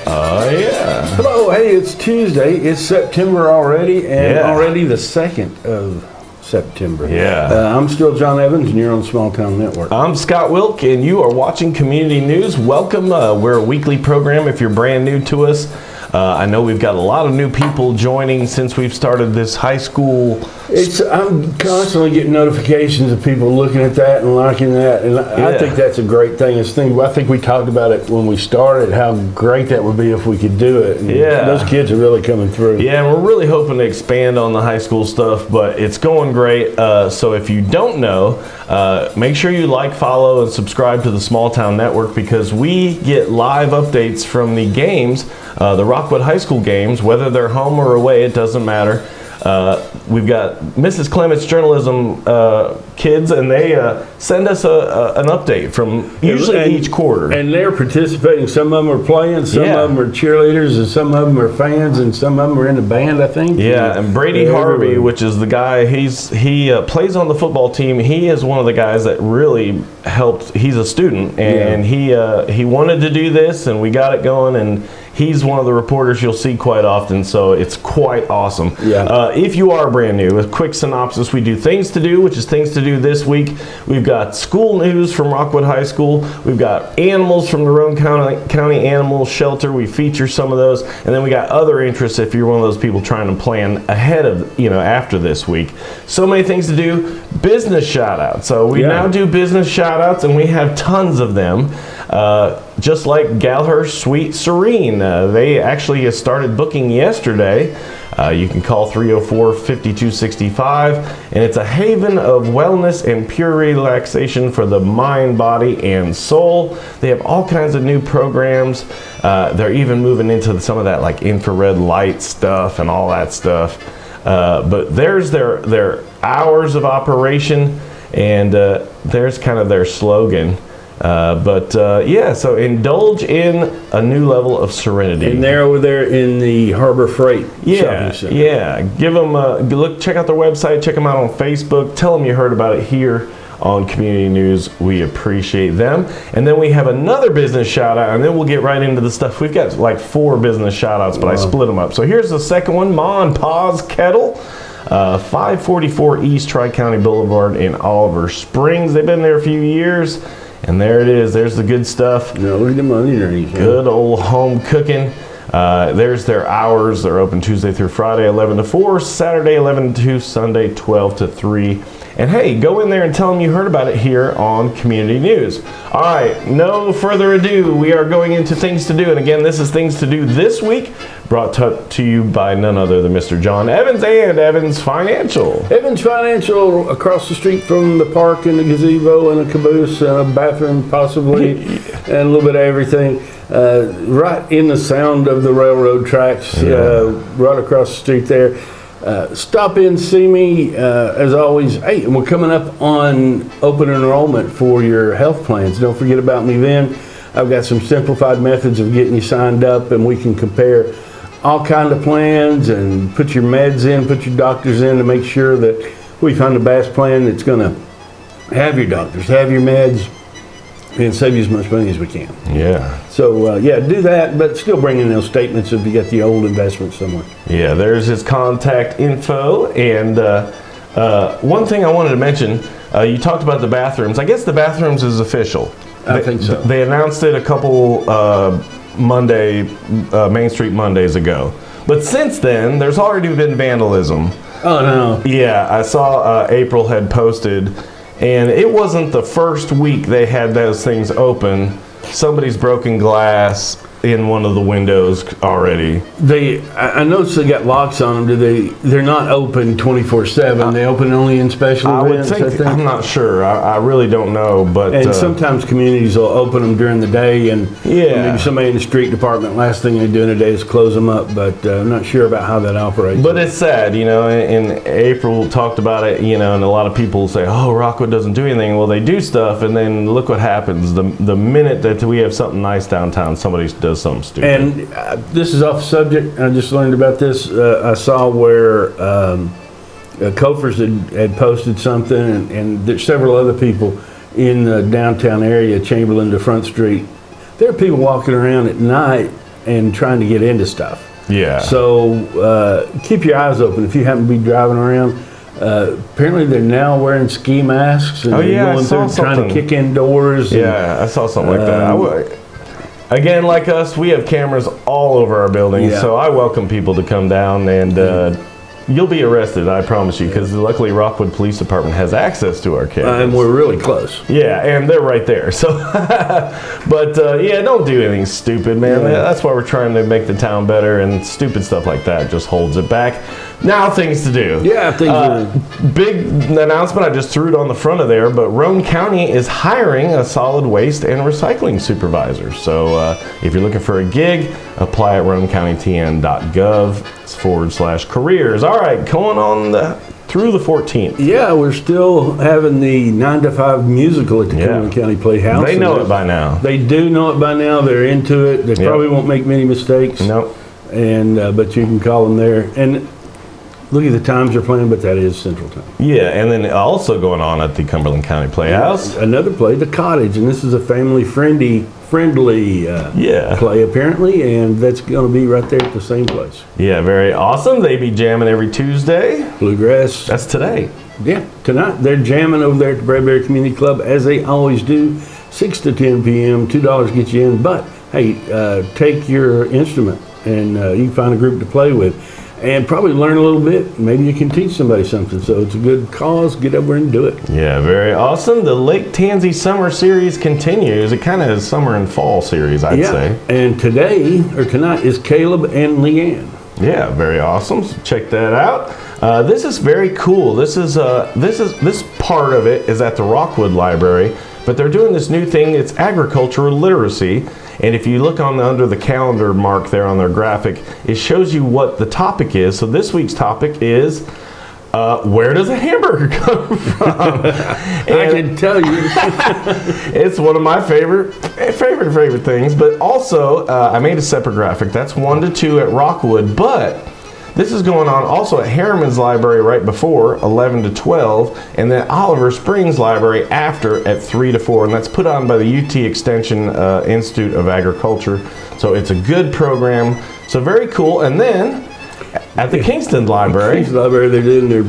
Oh, yeah. Hello, hey, it's Tuesday. It's September already, and already the 2nd of September. Yeah. I'm still John Evans, and you're on Small Town Network. I'm Scott Wilk, and you are watching Community News. Welcome. We're a weekly program if you're brand new to us. I know we've got a lot of new people joining since we've started this high school. I'm constantly getting notifications of people looking at that and liking that, and I think that's a great thing. I think we talked about it when we started, how great that would be if we could do it. And those kids are really coming through. Yeah, and we're really hoping to expand on the high school stuff, but it's going great. So if you don't know, make sure you like, follow, and subscribe to the Small Town Network, because we get live updates from the games, the Rockwood High School games, whether they're home or away, it doesn't matter. We've got Mrs. Clement's journalism kids, and they send us an update from usually each quarter. And they're participating. Some of them are playing, some of them are cheerleaders, and some of them are fans, and some of them are in the band, I think. Yeah, and Brady Harvey, which is the guy, he plays on the football team. He is one of the guys that really helped. He's a student, and he wanted to do this, and we got it going, and he's one of the reporters you'll see quite often, so it's quite awesome. Yeah. If you are brand new, a quick synopsis: we do Things to Do, which is Things to Do this week. We've got school news from Rockwood High School. We've got animals from the Roane County Animal Shelter. We feature some of those, and then we got other interests if you're one of those people trying to plan ahead of, after this week. So many things to do. Business shout outs. So we now do business shout outs, and we have tons of them. Just like Galhurst Sweet Serene. They actually started booking yesterday. You can call 304-5265, and it's a haven of wellness and pure relaxation for the mind, body, and soul. They have all kinds of new programs. They're even moving into some of that like infrared light stuff and all that stuff. But there's their hours of operation, and there's kind of their slogan. So indulge in a new level of serenity. And they're over there in the Harbor Freight shopping center. Yeah, give them a look. Check out their website. Check them out on Facebook. Tell them you heard about it here on Community News. We appreciate them. And then we have another business shout out, and then we'll get right into the stuff. We've got like 4 business shout outs, but I split them up. So here's the second one: Ma and Pa's Kettle. 544 East Tri-County Boulevard in Oliver Springs. They've been there a few years. And there it is. There's the good stuff. No, look at the money underneath. Good old home cooking. There's their hours. They're open Tuesday through Friday, 11 to 4, Saturday, 11 to 2, Sunday, 12 to 3. And hey, go in there and tell them you heard about it here on Community News. All right, no further ado. We are going into Things to Do. And again, this is Things to Do this week, brought to you by none other than Mr. John Evans and Evans Financial. Evans Financial, across the street from the park and the gazebo and a caboose and a bathroom possibly, and a little bit of everything. Right in the sound of the railroad tracks, right across the street there. Stop in, see me, as always. Hey, and we're coming up on open enrollment for your health plans. Don't forget about me then. I've got some simplified methods of getting you signed up, and we can compare all kind of plans and put your meds in, put your doctors in to make sure that we find the best plan that's going to have your doctors, have your meds, and save you as much money as we can. Yeah. So, do that, but still bring in those statements if you got the old investments somewhere. Yeah, there's his contact info. And one thing I wanted to mention, you talked about the bathrooms. I guess the bathrooms is official. I think so. They announced it a couple Main Street Mondays ago. But since then, there's already been vandalism. Oh, no. Yeah, I saw April had posted, and it wasn't the first week they had those things open. Somebody's broken glass in one of the windows already. I noticed they got locks on them. They're not open 24/7. They open only in special events. I think. I'm not sure. I really don't know. But sometimes communities will open them during the day, and maybe somebody in the street department, last thing they do in a day is close them up. But I'm not sure about how that operates. But it's sad, and April talked about it, and a lot of people say, "Oh, Rockwood doesn't do anything." Well, they do stuff, and then look what happens. The minute that we have something nice downtown, somebody does something stupid. And this is off subject. I just learned about this. I saw where Koffers had posted something, and there's several other people in the downtown area, Chamberlain to Front Street. There are people walking around at night and trying to get into stuff. Yeah. So keep your eyes open if you happen to be driving around. Apparently they're now wearing ski masks and they're I going saw through trying to something. kick in doors. Yeah, I saw something like that. Again, like us, we have cameras all over our buildings, Yeah. so I welcome people to come down and you'll be arrested, I promise you, because luckily Rockwood Police Department has access to our cameras. And we're really close. Yeah, and they're right there. So, but yeah, don't do anything stupid, man. Yeah. That's why we're trying to make the town better, and stupid stuff like that just holds it back. Now, things to do. Yeah, things are. Big announcement. I just threw it on the front of there, but Roane County is hiring a solid waste and recycling supervisor. So, if you're looking for a gig, apply at roanecountytn.gov/careers. All right, going on through the 14th. Yeah, we're still having the 9 to 5 musical at the Cumberland County Playhouse. They know it by now. They do know it by now. They're into it. They probably won't make many mistakes. Nope. And but you can call them there. And look at the times they're playing, but that is Central Time. Yeah, and then also going on at the Cumberland County Playhouse. Another play, The Cottage, and this is a family-friendly play apparently, and that's going to be right there at the same place. Yeah, very awesome. They be jamming every Tuesday. Bluegrass. That's today. Yeah, tonight they're jamming over there at the Bradbury Community Club as they always do, 6 to 10 p.m. $2 gets you in. But hey, take your instrument and you can find a group to play with. And probably learn a little bit. Maybe you can teach somebody something. So it's a good cause. Get over and do it. Yeah, very awesome. The Lake Tansy Summer Series continues. It kind of is summer and fall series, I'd say. And tonight is Caleb and Leanne. Yeah, very awesome. So check that out. This is very cool. This part of it is at the Rockwood Library, but they're doing this new thing. It's agricultural literacy. And if you look under the calendar mark there on their graphic, it shows you what the topic is. So this week's topic is, where does a hamburger come from? I can tell you. It's one of my favorite things. But also, I made a separate graphic. That's 1 to 2 at Rockwood. But this is going on also at Harriman's Library right before, 11 to 12, and then Oliver Springs Library after at 3 to 4, and that's put on by the UT Extension Institute of Agriculture. So it's a good program. So very cool. And then at the Kingston Library. Kingston Library, they're doing their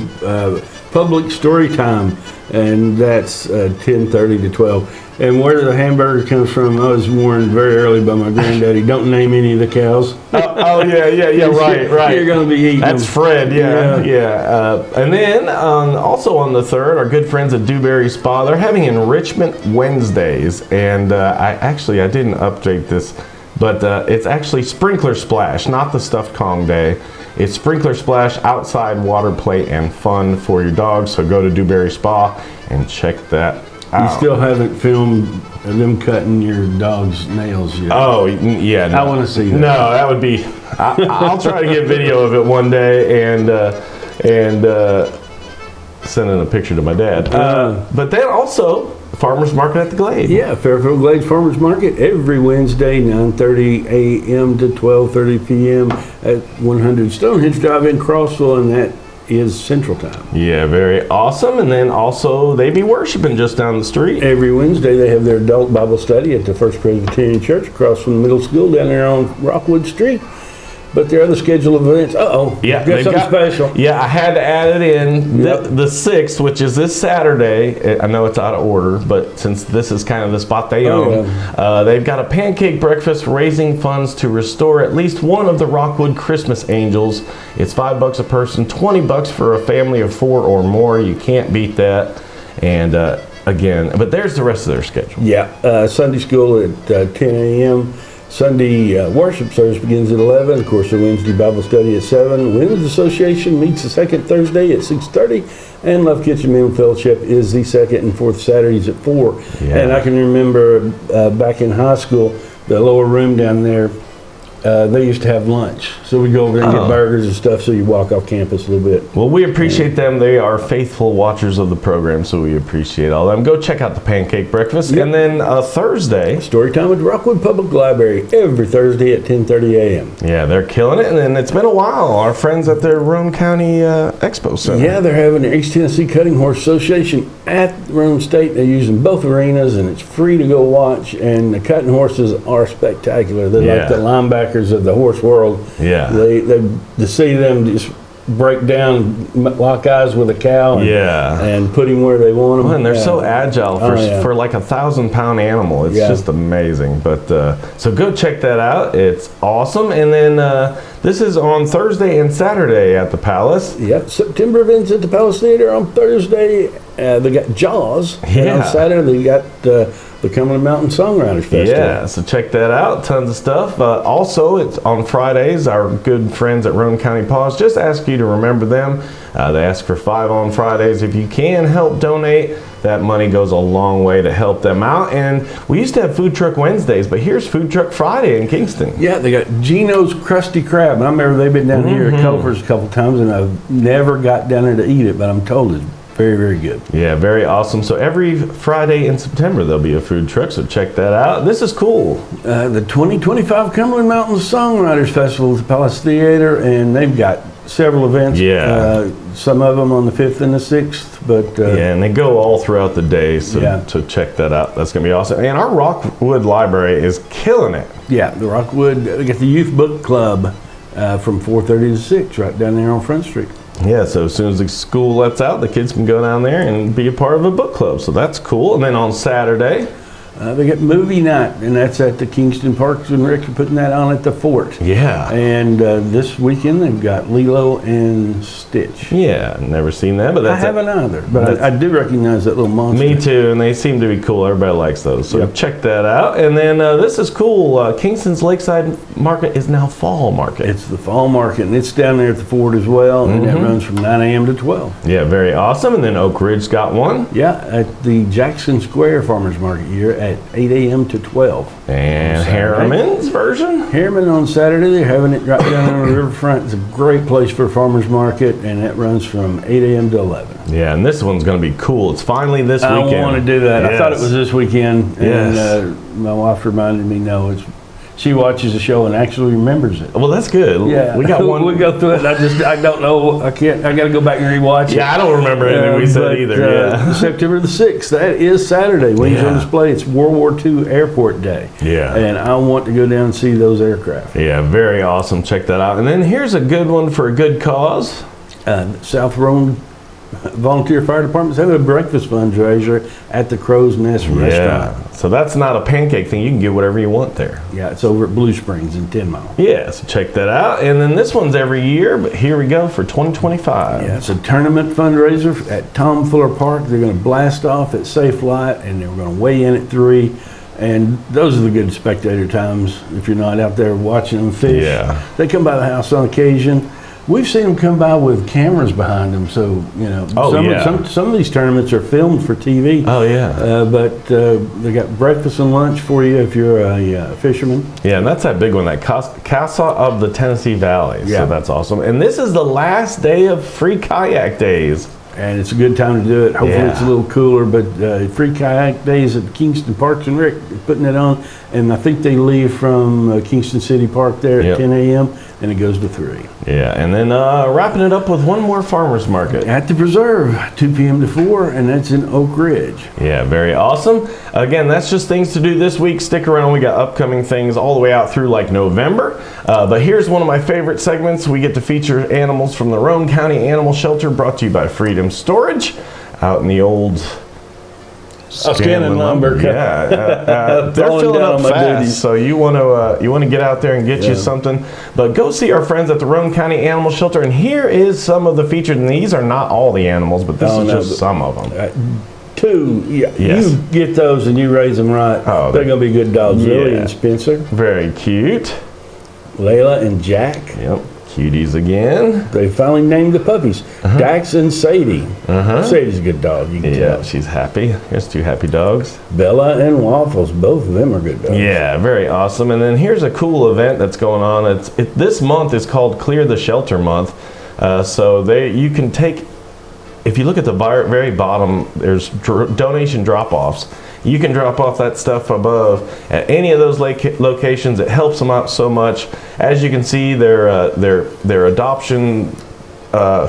public story time, and that's 10:30 to 12. And where the hamburger comes from, I was warned very early by my granddaddy, don't name any of the cows. Yeah, right. You're going to be eating That's them. Fred, yeah. And then also on the 3rd, our good friends at Dewberry Spa, they're having Enrichment Wednesdays. And I didn't update this, but it's actually Sprinkler Splash, not the Stuffed Kong Day. It's Sprinkler Splash, outside water play and fun for your dogs. So go to Dewberry Spa and check that out. You still haven't filmed them cutting your dog's nails yet. Oh, yeah. No. I want to see that. No, that would be. I'll try to get video of it one day and send in a picture to my dad. But then also Farmers Market at the Glade. Yeah, Fairfield Glades Farmers Market every Wednesday, 9:30 a.m. to 12:30 p.m. at 100 Stonehenge Drive in Crossville, and that is Central Time. Yeah, very awesome. And then also they be worshiping just down the street. Every Wednesday they have their adult Bible study at the First Presbyterian Church across from the middle school down there on Rockwood Street. But their other scheduled events, Yeah, got something special. Yeah, I had to add it in. Yep. The 6th, which is this Saturday. I know it's out of order, but since this is kind of the spot they own, they've got a pancake breakfast raising funds to restore at least one of the Rockwood Christmas angels. It's $5 a person, $20 for a family of 4 or more. You can't beat that. And again, but there's the rest of their schedule. Yeah, Sunday school at 10 a.m. Sunday worship service begins at 11. Of course, the Wednesday Bible study at 7. Women's Association meets the second Thursday at 6:30. And Love Kitchen Meal Fellowship is the second and fourth Saturdays at 4. Yeah. And I can remember back in high school, the lower room down there, they used to have lunch. So we'd go over there and get burgers and stuff, so you walk off campus a little bit. Well, we appreciate them. They are faithful watchers of the program, so we appreciate all them. Go check out the pancake breakfast. Yep. And then Thursday. Story time at Rockwood Public Library every Thursday at 10:30 a.m. Yeah, they're killing it. And then it's been a while. Our friends at their Roane County Expo Center. Yeah, they're having the East Tennessee Cutting Horse Association at Roane State. They're using both arenas, and it's free to go watch. And the cutting horses are spectacular. They're like the linebacker backers of the horse world. Yeah. They to see them just break down, lock eyes with a cow, and, Yeah. and put him where they want him. And they're so agile for, Oh, yeah. for like 1,000-pound animal. It's Yeah. just amazing. But so go check that out. It's awesome. And then this is on Thursday and Saturday at the Palace. Yep, September events at the Palace Theater on Thursday. They got Jaws. And Yeah. on Saturday, they got the Cumberland Mountain Songwriters Festival. Yeah, so check that out. Tons of stuff. Also, it's on Fridays. Our good friends at Roane County Paws just ask you to remember them. They ask for $5 on Fridays. If you can help donate, that money goes a long way to help them out. And we used to have Food Truck Wednesdays, but here's Food Truck Friday in Kingston. Yeah, they got Gino's Krusty Krab. And I remember they've been down here at Culver's a couple times, and I've never got down there to eat it, but I'm told it's very, very good. Yeah, very awesome. So every Friday in September, there'll be a food truck, so check that out. This is cool. The 2025 Cumberland Mountain Songwriters Festival at the Palace Theater, and they've got several events. Yeah. Some of them on the 5th and the 6th, but Yeah, and they go all throughout the day, so Yeah. to check that out. That's going to be awesome. And our Rockwood Library is killing it. yeah, the Rockwood, they got the Youth Book Club from 4:30 to 6 right down there on Front Street. Yeah, so as soon as the school lets out, the kids can go down there and be a part of a book club. So that's cool. And then on Saturday, They got movie night, and that's at the Kingston Parks and Rec, putting that on at the Fort. yeah. And this weekend they've got Lilo and Stitch. Yeah, never seen that, but I that's haven't either, but I do recognize that little monster. Me too, and they seem to be cool. Everybody likes those, so Yep. check that out. And then this is cool. Kingston's Lakeside Market is now Fall Market. It's the fall market, and it's down there at the Fort as well, and Mm-hmm. it runs from 9 a.m. to 12. Yeah, very awesome. And then Oak Ridge got one, Yeah, at the Jackson Square Farmers Market here at 8 a.m. to 12. and Saturday. Harriman's version. Harriman on Saturday, they're having it right down on the riverfront. It's a great place for a farmer's market, and it runs from 8 a.m. to 11. Yeah, and this one's going to be cool. It's finally this weekend. I want to do that. I thought it Yes. was this weekend, and Yes. my wife reminded me, no, she watches the show and actually remembers it. Well, that's good. Yeah, we got one. we go through it. And I don't know. I got to go back and rewatch it. Yeah, I don't remember anything we said But, either. Yeah. September the 6th, that is Saturday. Wings on Yeah. display. It's World War II Airport Day. Yeah. And I want to go down and see those aircraft. Yeah, very awesome. Check that out. And then here's a good one for a good cause. South Roan Volunteer Fire Department's having a breakfast fundraiser at the Crow's Nest Yeah. Restaurant. So that's not a pancake thing. You can get whatever you want there. Yeah, it's over at Blue Springs in 10 Mile. Yeah, so check that out. And then this one's every year, but here we go for 2025. Yeah, it's a tournament fundraiser at Tom Fuller Park. They're going to blast off at Safe Flight, and they're going to weigh in at 3. And those are the good spectator times if you're not out there watching them fish. Yeah. They come by the house on occasion. We've seen them come by with cameras behind them, so you know. Oh, yeah. Some of these tournaments are filmed for TV. Oh, yeah. But they got breakfast and lunch for you if you're a fisherman. Yeah, and that's that big one, that Casa of the Tennessee Valley. Yeah. So that's awesome. And this is the last day of free kayak days. And it's a good time to do it. Hopefully Yeah. it's a little cooler, but free kayak days at Kingston Parks and Rec, they're putting it on. And I think they leave from Kingston City Park there Yep. at 10 a.m. and it goes to 3. Yeah, and then wrapping it up with one more farmer's market. At the Preserve, 2 p.m. to 4, and that's in Oak Ridge. Yeah, very awesome. Again, that's just things to do this week. Stick around. We got upcoming things all the way out through like November. But here's one of my favorite segments. We get to feature animals from the Roane County Animal Shelter, brought to you by Freedom Storage out in the old Scanlon Lumber. Yeah, they're Falling filling down up on my fast, duties. so you want to get out there and get you something. But go see our friends at the Roane County Animal Shelter, and here is some of the featured. And these are not all the animals, but this Oh, is no, just but- some of them. 2, Yes. you get those and you raise them right. Oh, they're going to be good dogs. Lily Yeah. and Spencer, Very cute. Layla and Jack. Yep, cuties again. They finally named the puppies. Dax and Sadie. Sadie's a good dog, you can Yeah, tell. she's happy. Here's 2 happy dogs. Bella and Waffles, both of them are good dogs. Yeah, very awesome. And then here's a cool event that's going on. This month is called Clear the Shelter Month. So you can take, if you look at the very bottom, there's donation drop-offs. You can drop off that stuff above at any of those locations. It helps them out so much. As you can see, their adoption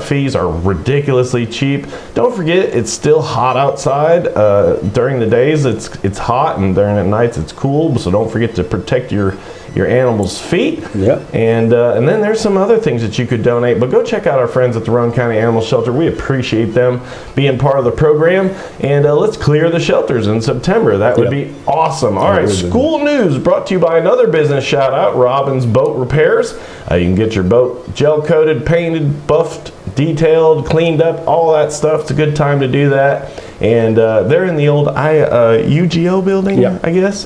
fees are ridiculously cheap. Don't forget, it's still hot outside. During the days, it's hot, and during the nights, it's cool. So don't forget to protect your your animal's feet. Yep. And then there's some other things that you could donate. But go check out our friends at the Roane County Animal Shelter. We appreciate them being part of the program. And let's clear the shelters in September. That would be awesome. All right, school news brought to you by another business shout out, Robbins Boat Repairs. You can get your boat gel coated, painted, buffed, detailed, cleaned up, all that stuff. It's a good time to do that. And they're in the old UGO building, I guess.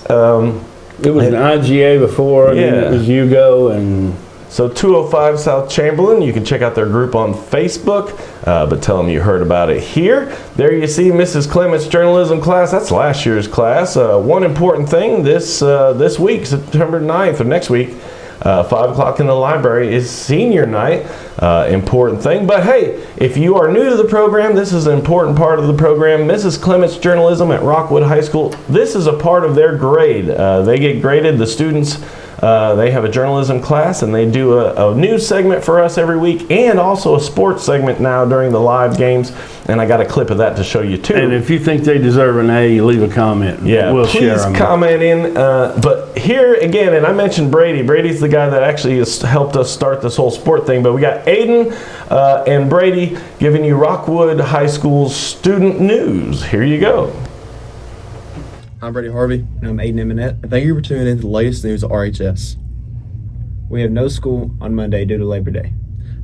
It was an IGA before, and then it was UGO, and so 205 South Chamberlain. You can check out their group on Facebook, but tell them you heard about it here. There you see Mrs. Clement's journalism class. That's last year's class. One important thing this week, September 9th, or next week, 5 o'clock in the library is senior night. Important thing. But hey, if you are new to the program, this is an important part of the program. Mrs. Clement's Journalism at Rockwood High School. This is a part of their grade. They get graded. The students, they have a journalism class, and they do a news segment for us every week, and also a sports segment now during the live games. And I got a clip of that to show you too. And if you think they deserve an A, leave a comment. Yeah, we'll share them. Please comment in. But here again, and I mentioned Brady. Brady's the guy that actually has helped us start this whole sport thing. But we got Aiden and Brady giving you Rockwood High School's student news. Here you go. I'm Brady Harvey. And I'm Aiden Eminette. And thank you for tuning in to the latest news of RHS. We have no school on Monday due to Labor Day.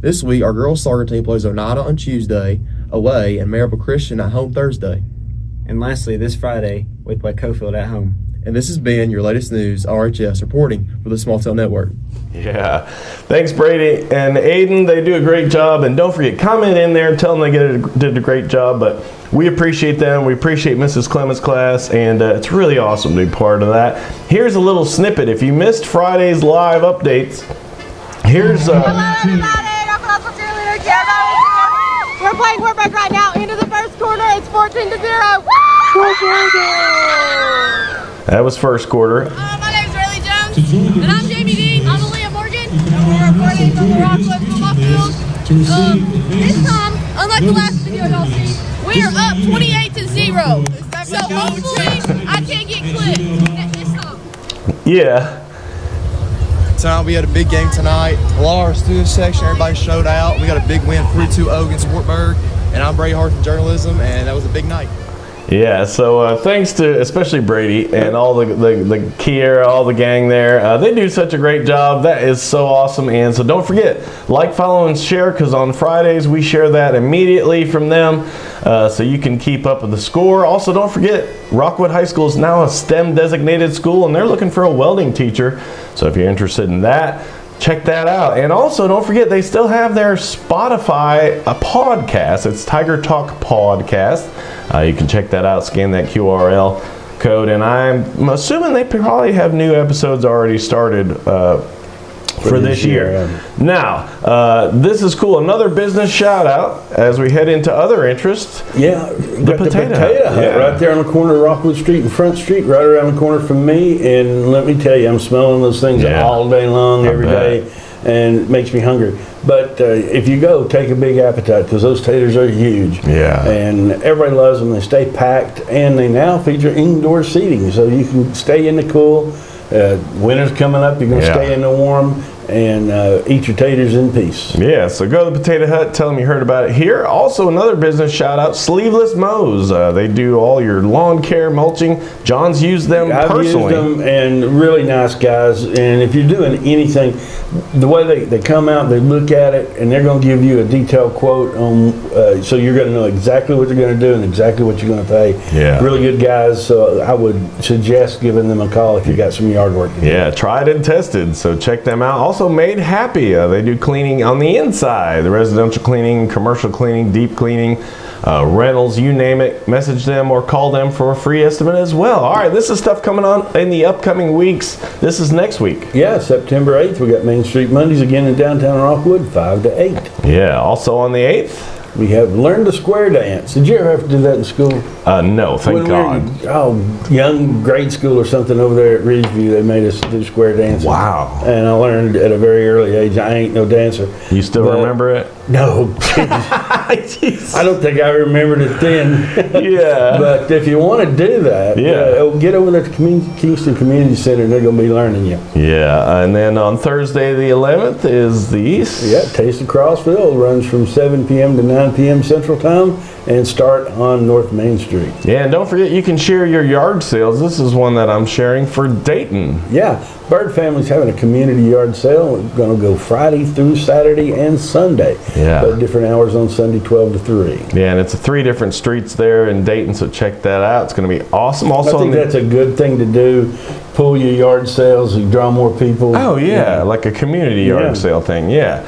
This week, our girls soccer team plays Oneida on Tuesday, away, and Maryville Christian at home Thursday. And lastly, this Friday, we play Cofield at home. And this has been your latest news, RHS, reporting for the Small Town Network. Yeah. Thanks, Brady and Aiden. They do a great job. And don't forget, comment in there. Tell them they did a great job. But we appreciate them. We appreciate Mrs. Clement's class. And it's really awesome to be part of that. Here's a little snippet. If you missed Friday's live updates, here's... Hello, everybody. Local cheerleader, Jeremy. We're playing quarterback right now. Into the first quarter. It's 14-0. That was first quarter. My name is Riley Jones, and I'm Jamie Dean. I'm Aaliyah Morgan, and we're reporting from the Rockwood football field. This time, unlike the last video y'all see, we are up 28-0. So hopefully, I can't get clipped this time. Yeah. Tonight, we had a big game tonight. A lot of our student section, everybody showed out. We got a big win, 3-2 against Wartburg. And I'm Brady Harvey from Journalism, and that was a big night. Yeah, so thanks to especially Brady and all the Kiera, all the gang there. They do such a great job. That is so awesome. And so don't forget, like, follow, and share, because on Fridays we share that immediately from them, so you can keep up with the score. Also, don't forget, Rockwood High School is now a STEM designated school, and they're looking for a welding teacher. So if you're interested in that, check that out. And also, don't forget, they still have their Spotify podcast. It's Tiger Talk Podcast. You can check that out, scan that QRL code. And I'm assuming they probably have new episodes already started for this year. Now, this is cool. Another business shout out as we head into other interests. Yeah, the Potato Hut right there on the corner of Rockwood Street and Front Street, right around the corner from me. And let me tell you, I'm smelling those things all day long, every day, and it makes me hungry. But if you go, take a big appetite, because those taters are huge. Yeah. And everybody loves them. They stay packed, and they now feature indoor seating, so you can stay in the cool. Winter's coming up, you're going to stay in the warm and eat your taters in peace. Yeah, so go to the Potato Hut, tell them you heard about it here. Also, another business shout out, Sleeveless Mows. They do all your lawn care, mulching. John's used them personally. I've used them, and really nice guys. And if you're doing anything, the way they come out, they look at it, and they're going to give you a detailed quote on, so you're going to know exactly what you're going to do and exactly what you're going to pay. Yeah. Really good guys, so I would suggest giving them a call if you got some yard work to do. Yeah, tried and tested, so check them out. Also, Made Happy. They do cleaning on the inside, the residential cleaning, commercial cleaning, deep cleaning, rentals, you name it. Message them or call them for a free estimate as well. All right, this is stuff coming on in the upcoming weeks. This is next week. Yeah, September 8th, we got Main Street Mondays again in downtown Rockwood, 5 to 8. Yeah, also on the 8th. We have learned the square dance. Did you ever have to do that in school? No, thank God. Young grade school or something over there at Ridgeview, they made us do square dancing. Wow. And I learned at a very early age. I ain't no dancer. You still But- remember it? No, I don't think I remembered it then. Yeah. But if you want to do that, get over there to Kingston Community Center. They're going to be learning you. Yeah, and then on Thursday the 11th is the Yeah, Taste of Crossville runs from 7 p.m. to 9 p.m. Central Time and start on North Main Street. Yeah, and don't forget you can share your yard sales. This is one that I'm sharing for Dayton. Yeah, Bird Family's having a community yard sale. It's going to go Friday through Saturday and Sunday. Yeah. But different hours on Sunday, 12 to 3. Yeah, and it's 3 different streets there in Dayton, so check that out. It's going to be awesome. Also, I think that's a good thing to do. Pull your yard sales, you draw more people. oh yeah, like a community yard Yeah. sale thing. Yeah,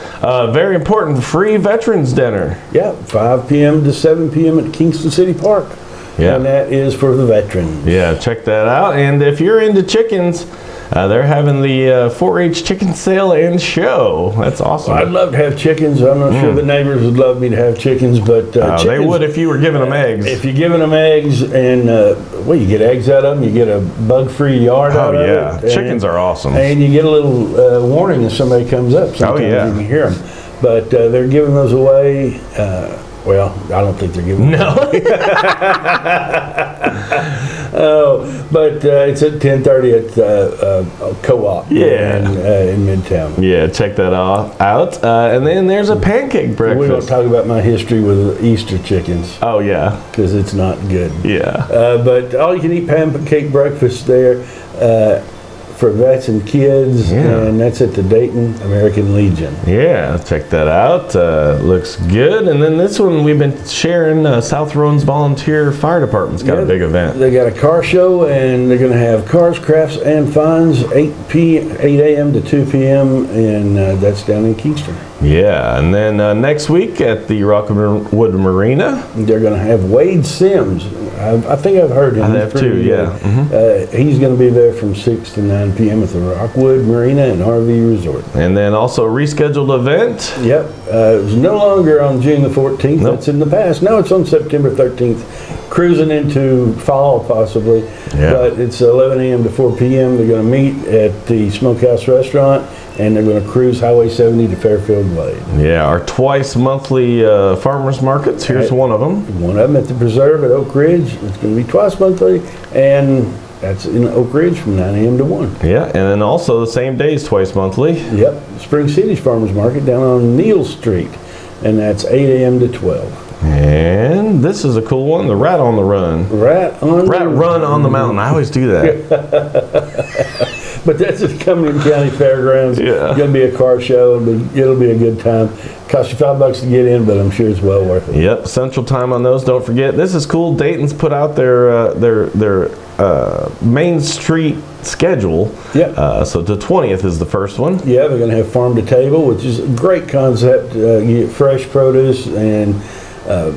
very important. Free Veterans Dinner. Yeah, 5 p.m. to 7 p.m. at Kingston City Park. Yeah. And that is for the veterans. Yeah, check that out. And if you're into chickens, they're having the 4-H chicken sale and show. That's awesome. I'd love to have chickens. I'm not sure the neighbors would love me to have chickens, but chickens, they would if you were giving them eggs. If you're giving them eggs and, you get eggs out of them, you get a bug-free yard out of yeah, it. chickens are awesome. And you get a little warning if somebody comes up. Sometimes yeah. you can hear them. But they're giving those away. Well, I don't think they're giving them away. But it's at 10:30 at Co-op Yeah. in Midtown. Yeah, check that out. And then there's a pancake We breakfast. don't talk about my history with Easter chickens Oh yeah, because it's not good. yeah. But all you can eat pancake breakfast there for vets and kids, Yeah. and that's at the Dayton American Legion. Yeah, check that out. Looks good. And then this one we've been sharing. South Rowan's Volunteer Fire Department's got a big event. They got a car show, and they're going to have cars, crafts, and fines 8 a.m. to 2 p.m., and that's down in Kingston. Yeah, and then next week at the Rockwood Marina. They're going to have Wade Sims. I think I've heard him. I He's have pretty too, good. yeah. He's going to be there from 6 to 9 p.m. at the Rockwood Marina and RV Resort. And then also a rescheduled event. Yep. It's no longer on June the 14th. Nope. That's in the past. No, it's on September 13th. Cruising into fall, possibly. Yeah. But it's 11 a.m. to 4 p.m. They're going to meet at the Smokehouse Restaurant, and they're going to cruise Highway 70 to Fairfield Glade. Yeah, our twice monthly farmers markets. Here's Right. one of them. One of them at the Preserve at Oak Ridge. It's going to be twice monthly, and that's in Oak Ridge from 9 a.m. to 1. Yeah, and then also the same days, twice monthly. Yep. Spring City's Farmers Market down on Neal Street, and that's 8 a.m. to 12. And this is a cool one, the Rat on the Run. Rat Run on the Mountain. I always do that. But that's at Cumberland County Fairgrounds. Yeah. It's going to be a car show. It'll be a good time. Cost you $5 to get in, but I'm sure it's well worth it. Yep, Central Time on those. Don't forget, this is cool. Dayton's put out their Main Street schedule. Yep. So the 20th is the first one. Yeah, they're going to have farm to table, which is a great concept. You get fresh produce, and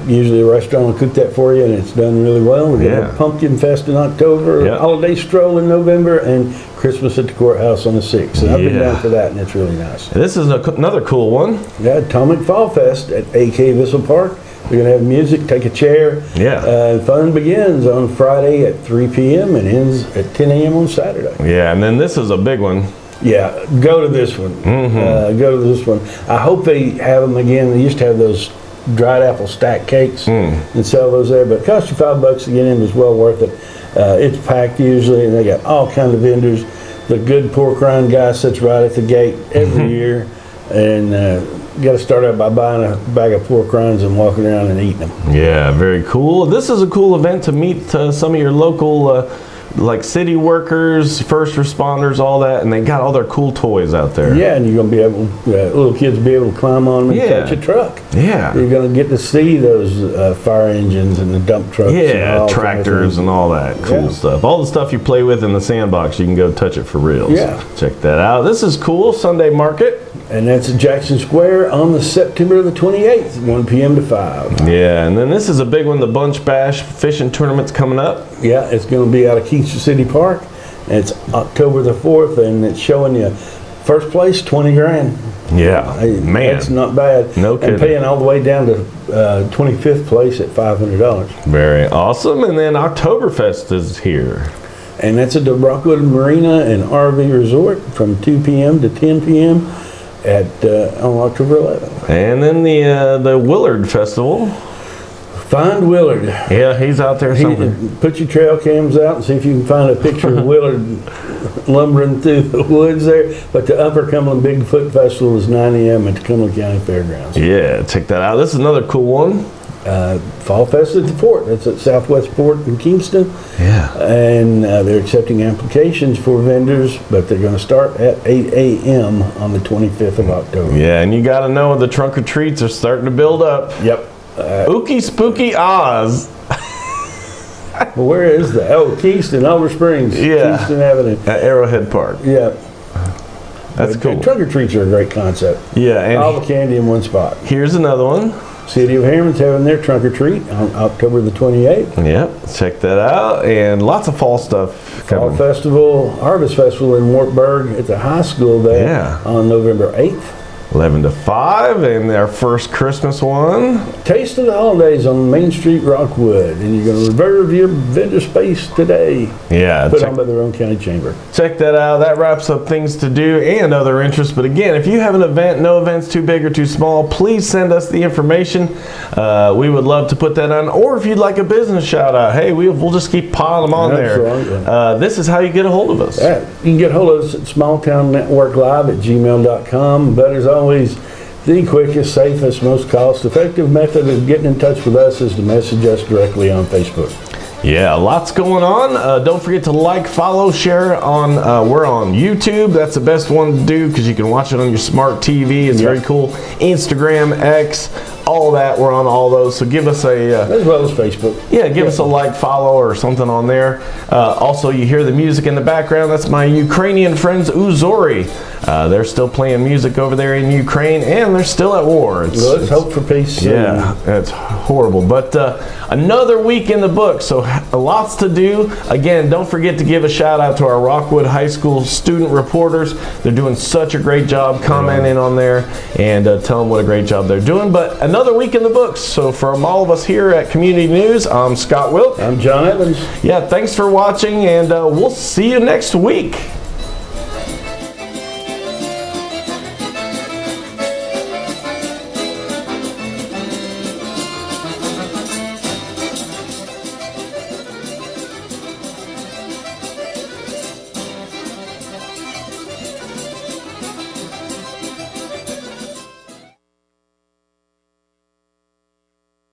usually a restaurant will cook that for you, and it's done really well. We're going to Yeah. have Pumpkin Fest in October, Yep. Holiday Stroll in November, and Christmas at the Courthouse on the 6th. And I've been Yeah. down for that, and it's really nice. This is another cool one. Yeah, Atomic Fall Fest at AK Vissel Park. We're going to have music, take a chair. Yeah. Fun begins on Friday at 3 p.m. and ends at 10 a.m. on Saturday. Yeah, and then this is a big one. Yeah, go to this one. Go to this one. I hope they have them again. They used to have those dried apple stack cakes and sell those there, but it costs you $5 to get in. It's well worth it. It's packed usually, and they got all kinds of vendors. The good pork rind guy sits right at the gate every year, and you got to start out by buying a bag of pork rinds and walking around and eating them. Yeah, very cool. This is a cool event to meet some of your local like city workers, first responders, all that, and they got all their cool toys out there. Yeah, and you're going to be able, little kids will be able to climb on them and Yeah. touch a truck. Yeah. You're going to get to see those fire engines and the dump trucks. and Yeah, all kinds of tractors things. and all that cool Yeah. stuff. All the stuff you play with in the sandbox, you can go touch it for real. Yeah. Check that out. This is cool. Sunday market. And that's at Jackson Square on the September the 28th, 1 p.m. to 5. Yeah, and then this is a big one. The Bunch Bash fishing tournament's coming up. Yeah, it's going to be out of Kingston City Park. And it's October the 4th, and it's showing you first place, 20 grand. Yeah, Hey, man. that's not bad. No kidding. And paying all the way down to 25th place at $500. Very awesome. And then Oktoberfest is here. And that's at the Rockwood Marina and RV Resort from 2 p.m. to 10 p.m. On October 11th. And then the Willard Festival. Find Willard. Yeah, he's out there somewhere. Put your trail cams out and see if you can find a picture of Willard lumbering through the woods there. But the Upper Cumberland Bigfoot Festival is 9 a.m. at the Cumberland County Fairgrounds. Yeah, check that out. This is another cool one. Fall Fest at the Fort. That's at Southwest Port in Kingston. Yeah. And they're accepting applications for vendors, but they're going to start at 8 a.m. on the 25th of October. Yeah, and you got to know the trunk or treats are starting to build up. Yep. Ookie Spooky Oz. Well, where is that? Oh, Kingston, Oliver Springs. Yeah. Kingston Avenue. At Arrowhead Park. Yeah. That's cool. Trunk or treats are a great concept. Yeah, All the and candy in one spot. here's another one. City of Harriman's having their trunk or treat on October the 28th. Yep, check that out. And lots of fall stuff Fall coming. Festival, Harvest Festival in Wartburg at the high school there Yeah. on November 8th. 11 to 5, and our first Christmas one. Taste of the Holidays on Main Street, Rockwood. And you're going to reserve your vendor space today. Yeah, Put on by the Roane County Chamber. check that out. That wraps up things to do and other interests. But again, if you have an event, no event's too big or too small, please send us the information. We would love to put that on. Or if you'd like a business shout out, hey, we'll just keep piling them on Absolutely. there. This is how you get a hold of us. Yeah, you can get hold of us at smalltownnetworklive@gmail.com. But as always, the quickest, safest, most cost-effective method of getting in touch with us is to message us directly on Facebook. Yeah, lots going on. Don't forget to like, follow, share on. We're on YouTube. That's the best one to do because you can watch it on your smart TV. It's very cool. Instagram, X, all that. We're on all those. So give us a As well as Facebook. give us a like, follow, or something on there. Also, you hear the music in the background. That's my Ukrainian friends Uzori. They're still playing music over there in Ukraine, and they're still at war. Let's hope for peace soon. Yeah, it's horrible. But another week in the book, so lots to do. Again, don't forget to give a shout out to our Rockwood High School student reporters. They're doing such a great job commenting on there and tell them what a great job they're doing. But another week in the books. So from all of us here at Community News, I'm Scott Wilk. I'm John Evans. Yeah, thanks for watching, and we'll see you next week.